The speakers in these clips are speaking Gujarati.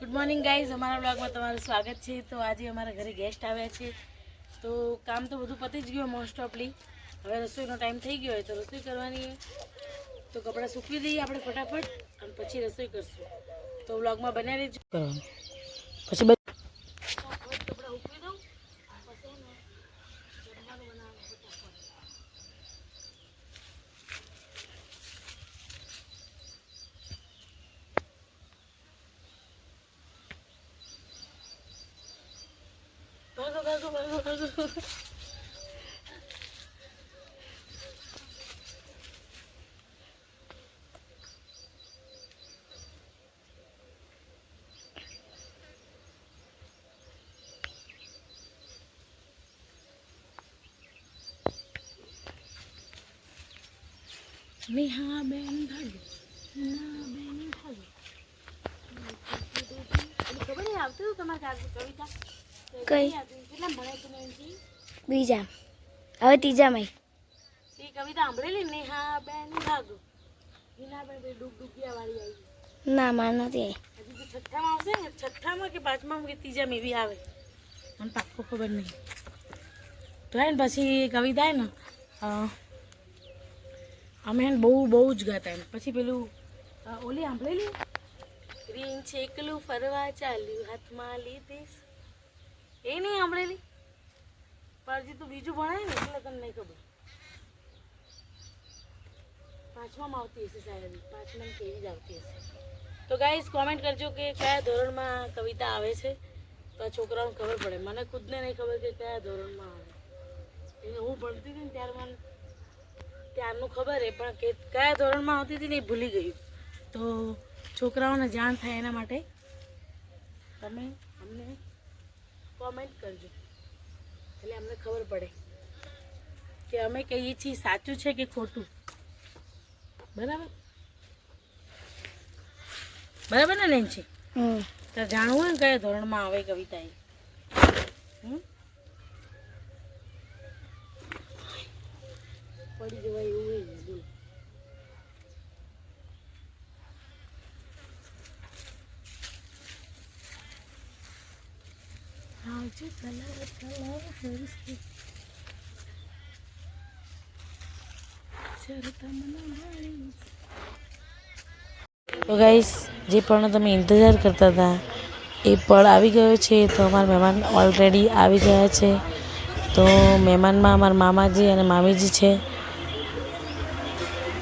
गुड मॉर्निंग गाइज, हमारा ब्लॉग में તમારું સ્વાગત છે। તો આજે અમારા ઘરે ગેસ્ટ આવ્યા છે, તો કામ તો બધું પતી જ ગયું મોસ્ટ ઓફલી। હવે રસોઈનો ટાઈમ થઈ ગયો હોય તો રસોઈ કરવાની છે, તો કપડાં સૂકવી દઈએ આપણે ફટાફટ અને પછી રસોઈ કરશું। તો વ્લોગમાં બન્યા રહેજો। પછી કપડાં સૂકવી દઉં પછી જમવાનું બનાવવાનું ફટાફટ। ભાગો ભાગો ભાગો ભાગો। नेहा बेन भागो, नेहा बेन भागो। खबर है આવતું તમારા કવિતા કઈ કેટલા ભણાય તું એમથી બીજા હવે ત્રીજામાં એ કવિતા સાંભળેલી નેહા બેન ભાગો, નેહા બેન ડૂબ ડૂબિયા વાળી આવી ના માર નથી હજી તો છઠ્ઠામાં આવશે ને, છઠ્ઠામાં કે પાંચમામાં કે ત્રીજામાં એવી આવે, મને પાક્કો ખબર નહીં। તો હે ને પછી કવિતા હે ને અમે હે ને બહુ જ ગાતા એને। પછી પેલું ઓલી સાંભળેલી રીંગ છેકલું ફરવા ચાલ્યું હાથમાં લીધી એ નહીં સાંભળેલી? પણ હજી તું બીજું ભણાય ને એટલે તને નહીં ખબર। પાંચમામાં આવતી હશે શાયદ, પાંચમામાં કેવી જ આવતી હશે। તો ગાઈઝ કોમેન્ટ કરજો કે કયા ધોરણમાં કવિતા આવે છે, તો આ છોકરાઓને ખબર પડે। મને ખુદને નહીં ખબર કે કયા ધોરણમાં આવે। એટલે હું ભણતી હતી ને ત્યારે મને ત્યારનું ખબર છે, પણ કે કયા ધોરણમાં આવતી હતી ને એ ભૂલી ગયું। તો છોકરાઓને જાણ થાય એના માટે તમે અમને કોમેન્ટ કરજો, એટલે અમને ખબર પડે કે અમે કહીએ છીએ સાચું છે કે ખોટું। બરાબર બરાબર ને લેન્સી? તો જાણવું હોય ને કયા ધોરણમાં આવે કવિતા એ। પડી જવાય એવું હોય ને બોલ। તો ગાઈસ, જે પણ તમે ઇંતજાર કરતા હતા એ પળ આવી ગયો છે। તો અમારા મહેમાન ઓલરેડી આવી ગયા છે। તો મહેમાનમાં અમારા મામાજી અને મામીજી છે,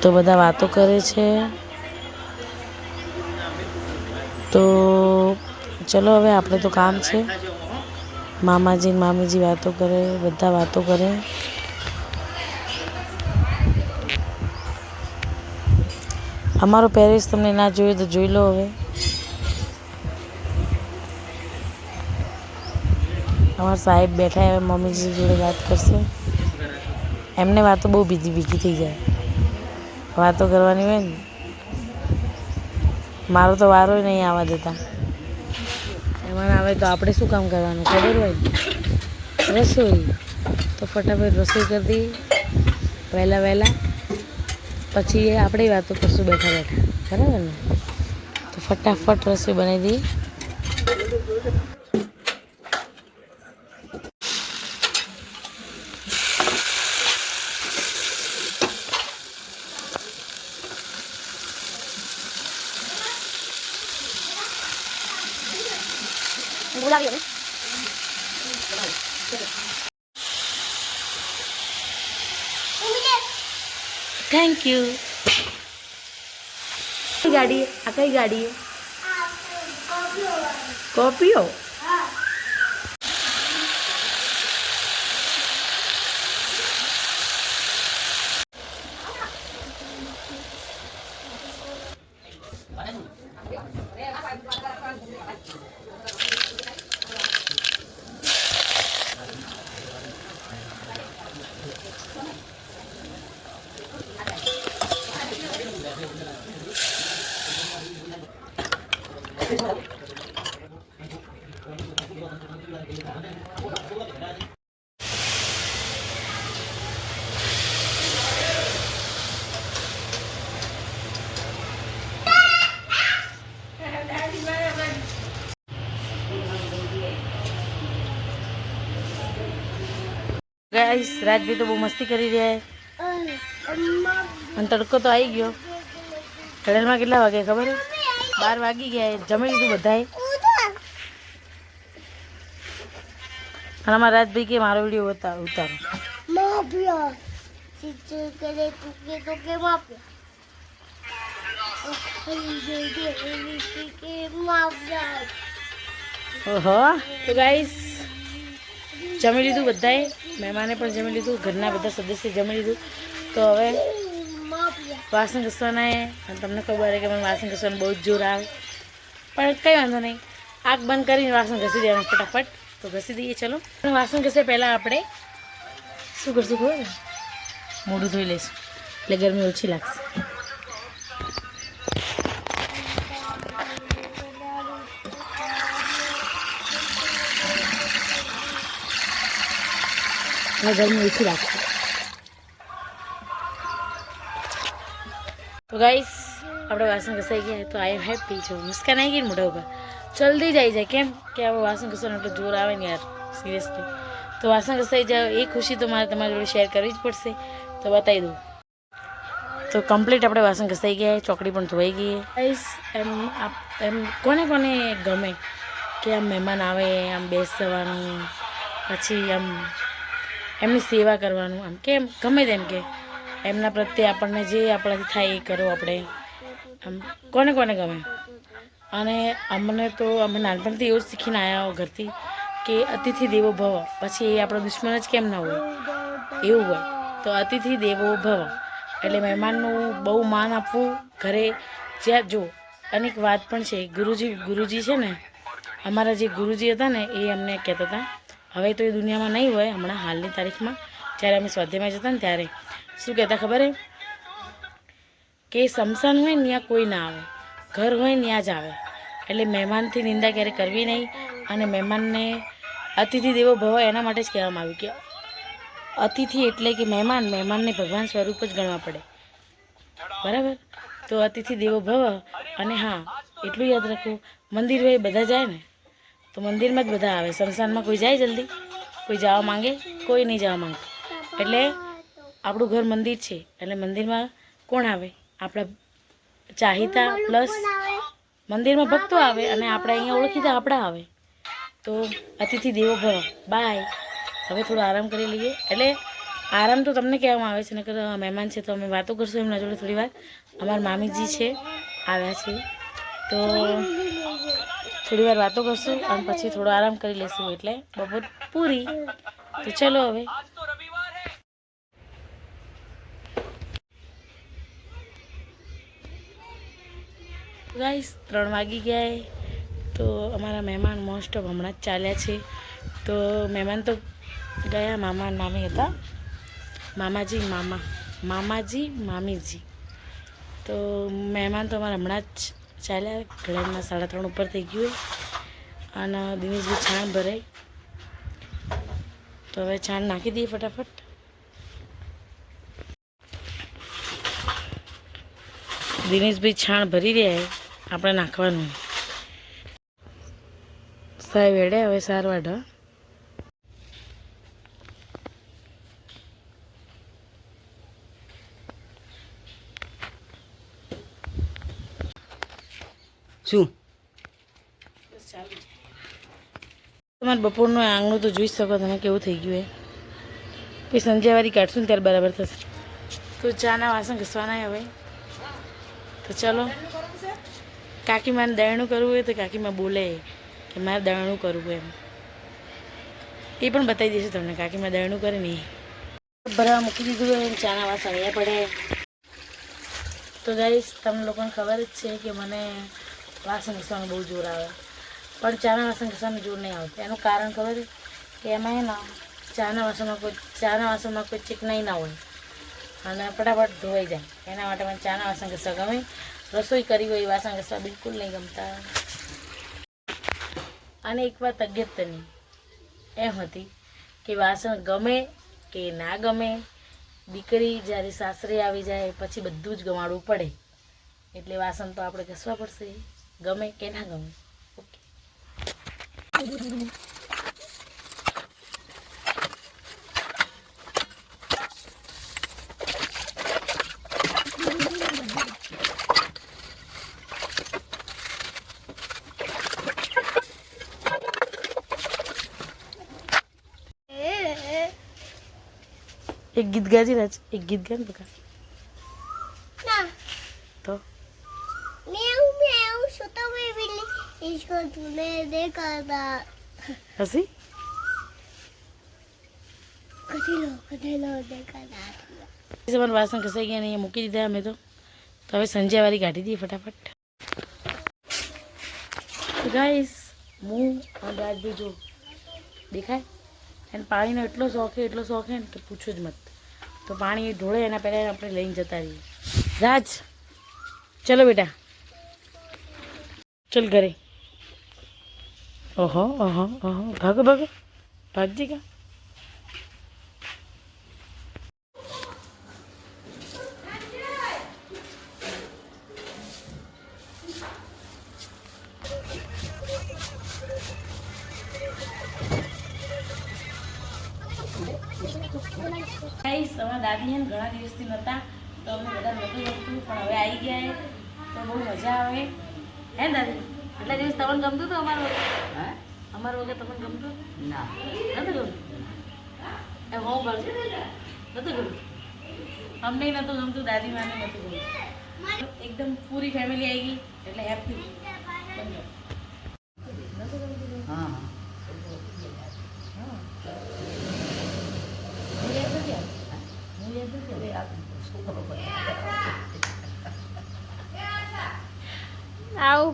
તો બધા વાતો કરે છે। તો ચલો હવે આપણે તો કામ છે। મામાજી મામીજી વાતો કરે, બધા વાતો કરે। અમારો પેરિસ તમને ના જોયું તો જોઈ લો। હવે અમારા સાહેબ બેઠા હવે મમ્મીજી જોડે વાત કરશે। એમને વાતો બહુ બીજી થઈ જાય, વાતો કરવાની હોય ને। મારો તો વારો નહીં આવવા દેતા, એમાં આવે તો આપણે શું કામ કરવાનું ખબર હોય ને? રસોઈ તો ફટાફટ રસોઈ કરી દઈએ વહેલા, પછી આપણે વાતો કરશું બેઠા બેઠા, બરાબર ને? તો ફટાફટ રસોઈ બનાવી દઈએ। Thank you. કઈ ગાડી? આ કઈ ગાડી? સ્કોર્પિયો। ગાઈસ રાજભાઈ તો બહુ મસ્તી કરી રહ્યા અને તડકો તો આવી ગયો. ઘડિયાળમાં કેટલા વાગે ખબર છે? 12 વાગી ગયા. જમી લીધું બધાએ. અને અમારા રાજભાઈ કે મારો વિડીયો ઉતારો. ઓહો તો ગાઈસ જમી લીધું બધાએ. મહેમાને પણ જમી લીધું. ઘરના બધા સદસ્ય જમી લીધું. તો હવે વાસણ ઘસવાના અને તમને ખબર છે કે મને વાસણ ઘસવાનું બહુ જ જોર આવે, પણ કંઈ વાંધો નહીં. આગ બંધ કરીને વાસણ ઘસી દેવાનું ફટાફટ. તો ઘસી દઈએ. ચલો વાસણ ઘસે પહેલાં આપણે શું કરશું ખબર? મોઢું ધોઈ લઈશું એટલે ગરમી ઓછી લાગશે. ગરમી ઓછી લાગશે. તો ગાઈસ આપણે વાસણ ઘસાઈ ગયા. તો આઈ એમ હેપી. જો મુસ્કાન આવી ગઈ મોઢા ઉપર. જલ્દી જ આવી જાય. કેમ કે આપણે વાસણ ઘસવાનું એટલું જોર આવે ને યાર, સિરિયસલી. તો વાસણ ઘસાઈ જાય એ ખુશી તો મારે તમારી જોડે શેર કરવી જ પડશે. તો બતાવી દઉં. તો કમ્પ્લીટ આપણે વાસણ ઘસાઈ ગયા. ચોકડી પણ ધોવાઈ ગઈ. ગાઈસ એમ કોને કોને ગમે કે આમ મહેમાન આવે આમ બેસવાનું, પછી આમ એમની સેવા કરવાનું, આમ કેમ ગમે તેમ કે એમના પ્રત્યે આપણને જે આપણાથી થાય એ કરો આપણે. આમ કોને કોને ગમે. અને અમને તો અમે નાનપણથી એવું જ શીખીને આવ્યા ઘરથી કે અતિથિ દેવો ભવ. પછી એ આપણો દુશ્મન જ કેમ ના હોય, એવું હોય. તો અતિથિ દેવો ભવ એટલે મહેમાનનું બહુ માન આપવું ઘરે. જ્યાં જો અને એક વાત પણ છે, ગુરુજી છે ને, અમારા જે ગુરુજી હતા ને એ અમને કહેતા હતા, હવે તો એ દુનિયામાં નહીં હોય, હમણાં હાલની તારીખમાં જ્યારે અમે સ્વાધ્યાયમાં જતા ને ત્યારે શું કહેતા ખબર કે સ્મશાન હોય ને ત્યાં કોઈ ના આવે, ઘર હોય ને ત્યાં જ આવે. એટલે મહેમાનથી નિંદા ક્યારે કરવી નહીં. અને મહેમાનને અતિથિ દેવો ભવ એના માટે જ કહેવામાં આવ્યું કે અતિથિ એટલે કે મહેમાનને ભગવાન સ્વરૂપ જ ગણવા પડે. બરાબર? તો અતિથિ દેવો ભવ. અને હા એટલું યાદ રાખવું, મંદિર હોય બધા જાય ને તો મંદિરમાં જ બધા આવે. સ્મશાનમાં કોઈ જાય જલ્દી? કોઈ જવા માંગે? કોઈ નહીં જવા માંગતું. એટલે આપણું ઘર મંદિર છે એટલે મંદિરમાં કોણ આવે? આપણા ચાહીતા પ્લસ મંદિરમાં ભક્તો આવે અને આપણે અહીંયા ઓળખીતા આપણા આવે. તો અતિથિ દેવો ભવ. બાય. હવે થોડો આરામ કરી લઈએ. એટલે આરામ તો તમને કહેવામાં આવે છે, નકર મહેમાન છે તો અમે વાતો કરશું એમના જોડે થોડી વાર. અમારા મામીજી છે આવ્યા છે તો થોડી વાર વાતો કરશું અને પછી થોડો આરામ કરી લઈશું. એટલે બપોર પૂરી. તો ચલો હવે ગાઈસ 3 વાગી ગયા. તો અમારા મહેમાન મોસ્ટ ઓફ હમણાં જ ચાલ્યા છે. તો મહેમાન તો ગયા. મામા અને મામી હતા. મામાજી મામીજી. તો મહેમાન તો અમારા હમણાં જ ચાલ્યા. ઘડિયાળમાં 3:30 ઉપર થઈ ગયું. અને દિનેશભાઈ છાણ ભરાય તો હવે છાણ નાખી દઈએ ફટાફટ. દિનેશભાઈ છાણ ભરી રહ્યા, આપણે નાખવાનું. સાહેબ વેડે હવે સાર વાઢ. શું તમારે બપોરનું આંગણું તો જોઈ શકો તમે કેવું થઈ ગયું એ. પછી સંધ્યાવાળી કાઢશું ને ત્યારે બરાબર થશે. તો ચાના વાસણ ઘસવાના હવે. તો ચલો. કાકી મારે દળણું કરવું હોય તો કાકીમાં બોલે કે મારે દળણું કરવું એમ. એ પણ બતાવી દઈશું તમને. કાકીમાં દળણું કરે ને ભરવા મૂકી દીધું હોય ચાના વાસણ અહીંયા પડે. તો ગાઈસ તમને લોકોને ખબર જ છે કે મને વાસણ ઘસવાનું બહુ જોર આવે, પણ ચાના વાસણ ઘસવાનું જોર નહીં આવતું. એનું કારણ ખબર કે એમાં ને ચાના વાસણમાં કોઈ ચીકણાઈ ના હોય અને ફટાફટ ધોવાઈ જાય. એના માટે મને ચાના વાસણ ઘસવા ગમે. રસોઈ કરી હોય એ વાસણ ઘસવા બિલકુલ નહીં ગમતા. અને એક વાત અગત્યની એમ હતી કે વાસણ ગમે કે ના ગમે, દીકરી જ્યારે સાસરે આવી જાય પછી બધું જ ગમાડવું પડે. એટલે વાસણ તો આપણે ઘસવા પડશે, ગમે કે ના ગમે. ઓકે. એક ગીત ગાજી રાજ, એક ગીત ગાને બકા. ના તો મેઉ મેઉ સોતા મે બિલ્લી इसको तूने देखा था હસી कथेलो देखा था તમારા વાસણ ઘસાઈ ગયા ને અહીંયા મૂકી દીધા અમે તો હવે સંજયવાળી કાઢી દઈએ ફટાફટ. તો ગાઈસ હું અને રાજભાઈ જો દેખાય એને પાણીનો એટલો શોખ હે ને કે પૂછો જ મત. તો પાણી ઢોળે એના પહેલાં આપણે લઈને જતા રહીએ. રાજ ચલો બેટા ચલ ઘરે. ઓહો ઓહો ઓહો ભાગો ભાગો ભાગજી કા. ગાઈસ અમારા દાદી હે ને ઘણા દિવસથી નહોતા તો અમને બધા નહોતું ગમતું પણ હવે આવી ગયા હે તો બહુ મજા આવે હે ને દાદી. એટલા દિવસ તમને ગમતું હતું અમારું વગર? અમારું વગર તમને ગમતું ના નતું ગમતું એ હું કરજો નતું ગમતું અમને નતું ગમતું દાદી માને નતું ગમતું. એકદમ પૂરી ફેમિલી આવી ગઈ એટલે હેપી. હા આવ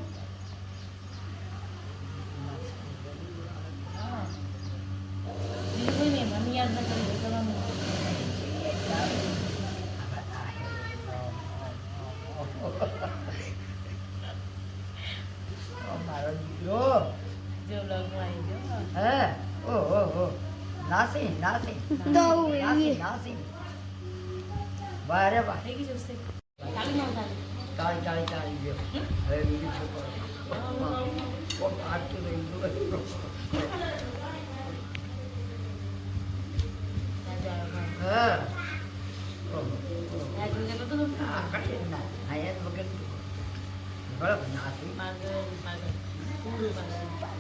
મને યાદ ન કરી મારો દીકરો જો બ્લોગમાં આવી ગયો. હે ઓહો નાસી નાસી તો નાસી નાસી વારે વાહ થઈ ગઈ જશે ચાલુ ન ચાલુ ચાલી ચાલી ચાલી ગયો હવે બીજું છોકરો આટલું રહી ગયું હા આ કઈ ના આયા વગર બરાબર નાસી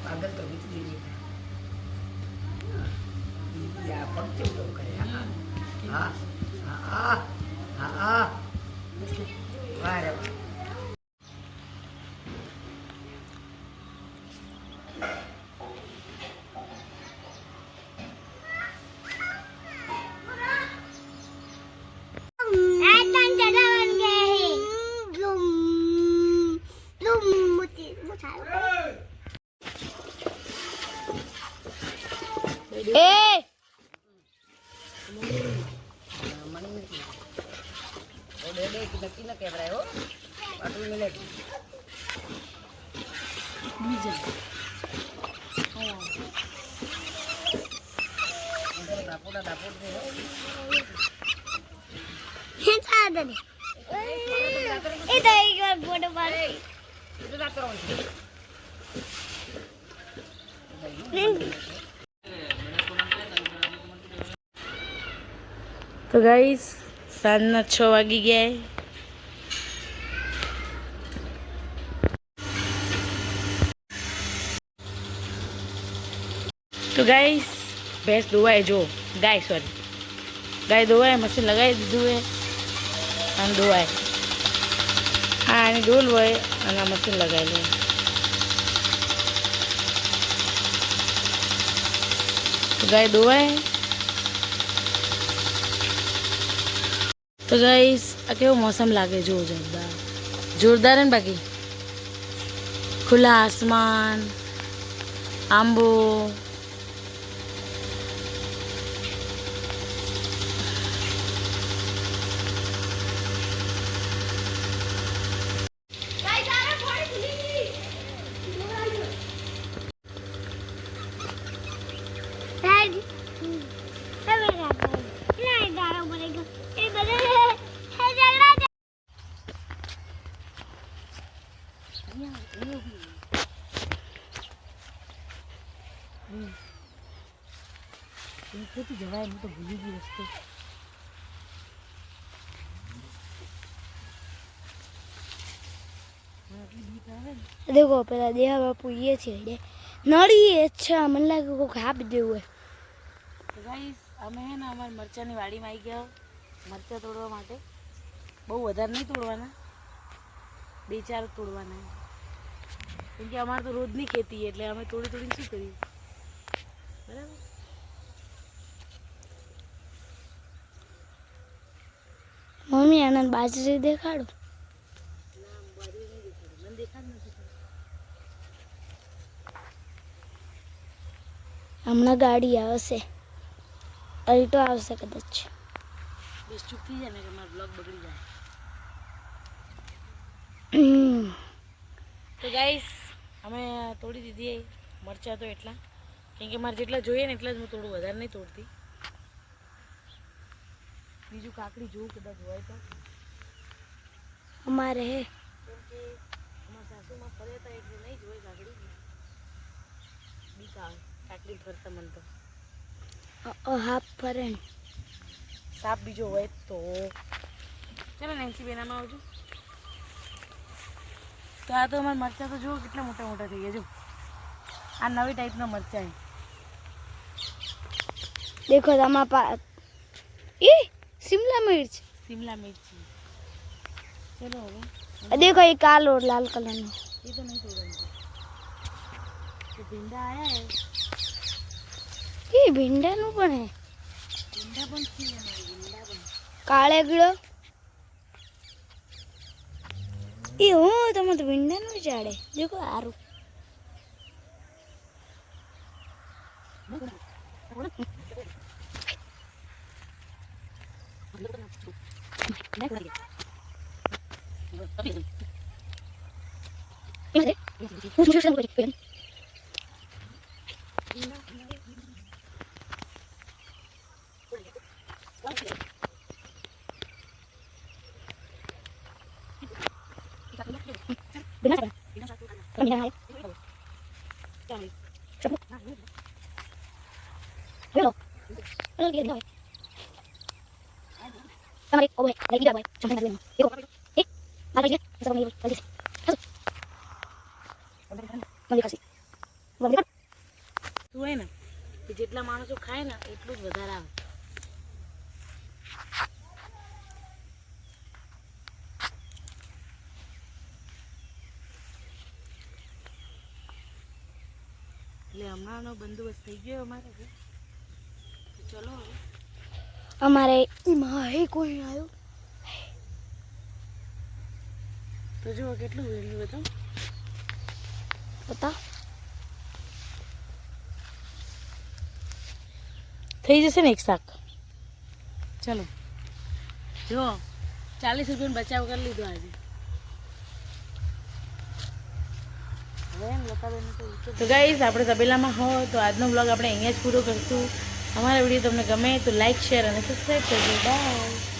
પાગલ તો વિચલી ગઈ યા પંક્તિ તો કરે હા હા હા હા વારે વાહ નક્કી ન કહેવાય હો આટલું મિલે બીજા દાપોડા દાપોડ તો ગાઈસ સાંજના 6 વાગી ગયા. તો ગાઈસ ભેંસ ધોવાય જો ગાય ધોવાય મશીન લગાવી દીધું હે અને ધોવાય. હા આની ડોલ હોય અને આ મશીન લગાવી લે. તો ગાય ધોવાય. તો ગાઈસ આ કેવો મોસમ લાગે જો જોરદાર હે ને. બાકી ખુલ્લા આસમાન આંબો જવાય હું તો ભૂલી ગઈ રસ્તો. देखो पहला देहा बापू ये छे नड़ी अच्छा मन लागे को खाप देव है. તો ગાઈસ અમે હે ને અમારી મરચાંની વાડીમાં આવી ગયા મરચાં તોડવા માટે. બહુ વધારે નહીં તોડવાના, 2-4 તોડવાના. કેમ કે અમારે તો રોજની ખેતી એટલે અમે તોડીને શું કરીએ, બરાબર. મમ્મી આનંદ બાજરી દેખાડો. ના બાજરી નહીં દેખાડું, મને દેખાડ નથી. હમણાં ગાડી આવશે, અલ્ટો આવશે કદાચ. બસ ચૂપ થઈ જાય ને કે મારો બ્લોગ બગડી જાય. તો ગાઈસ અમે તોડી દીધી મરચાં તો એટલા, કેમ કે મારે જેટલા જોઈએ ને એટલા જ હું થોડું વધારે નહીં તોડતી. બીજું કાકડી જોવું કદાચ હોય તો. અમારે હે કેમ કે અમારા સાસુમાં ફર્યા હતા એટલે નહીં જોઈ કાકડી. બીક આવે કાકડી ફરતા મને તો. હાફ ફરેન સાપ બીજો હોય તો. ચાલો નેન્સી બેન આમાં આવજો. તો આ તો અમારા મરચાં તો જુઓ કેટલા મોટા મોટા થઈ ગયા. જો આ નવી ટાઈપના મરચાં દેખો તમારા શિમલા મિર્ચ. શિમલા મિર્ચી. ચલો હવે देखो ये कालो और लाल कलर में ये तो नहीं तोड़ेंगे. तो भिंडा आया है. ये भिंडा नु पण है भिंडा पण थी हमारी भिंडा पण. काळे गिड़ो ये हो तो मत भिंडा नु चाड़े देखो आरू તું હે ને કે જેટલા માણસો ખાય ને એટલું જ વધારે આવે. એટલે હમણાંનો બંદોબસ્ત થઈ ગયો અમારે. તો ચલો હવે हमारे इमा है कोई आयो તો જુઓ કેટલું વેલ્યું હતું. बता થઈ જશે ને એક શાક. ચલો જો 40 રૂપિયાનો બચાવ કરી લીધો આજે. તો ગાઈસ આપણે તબેલામાં હો તો આજનો બ્લોગ આપણે અહીંયા જ પૂરો કરશું. અમારા વિડીયો તમને ગમે તો લાઈક શેર અને સબસ્ક્રાઈબ કરજો. બાય.